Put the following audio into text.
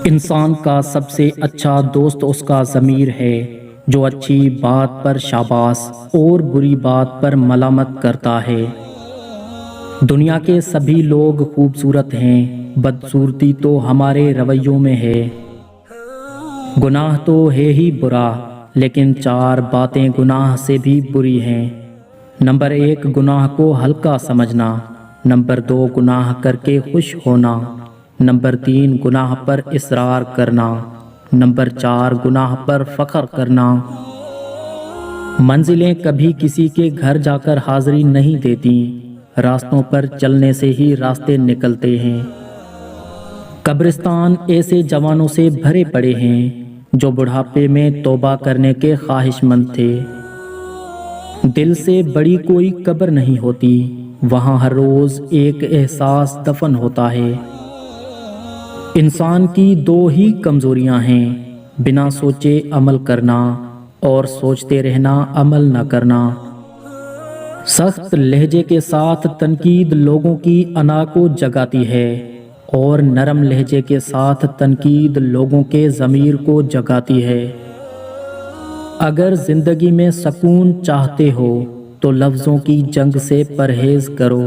انسان کا سب سے اچھا دوست اس کا ضمیر ہے جو اچھی بات پر شاباش اور بری بات پر ملامت کرتا ہے۔ دنیا کے سبھی لوگ خوبصورت ہیں، بدصورتی تو ہمارے رویوں میں ہے۔ گناہ تو ہے ہی برا، لیکن 4 باتیں گناہ سے بھی بری ہیں۔ نمبر 1، گناہ کو ہلکا سمجھنا۔ نمبر 2، گناہ کر کے خوش ہونا۔ نمبر 3، گناہ پر اصرار کرنا۔ نمبر 4، گناہ پر فخر کرنا۔ منزلیں کبھی کسی کے گھر جا کر حاضری نہیں دیتی، راستوں پر چلنے سے ہی راستے نکلتے ہیں۔ قبرستان ایسے جوانوں سے بھرے پڑے ہیں جو بڑھاپے میں توبہ کرنے کے خواہش مند تھے۔ دل سے بڑی کوئی قبر نہیں ہوتی، وہاں ہر روز ایک احساس دفن ہوتا ہے۔ انسان کی 2 ہی کمزوریاں ہیں، بنا سوچے عمل کرنا اور سوچتے رہنا عمل نہ کرنا۔ سخت لہجے کے ساتھ تنقید لوگوں کی انا کو جگاتی ہے اور نرم لہجے کے ساتھ تنقید لوگوں کے ضمیر کو جگاتی ہے۔ اگر زندگی میں سکون چاہتے ہو تو لفظوں کی جنگ سے پرہیز کرو۔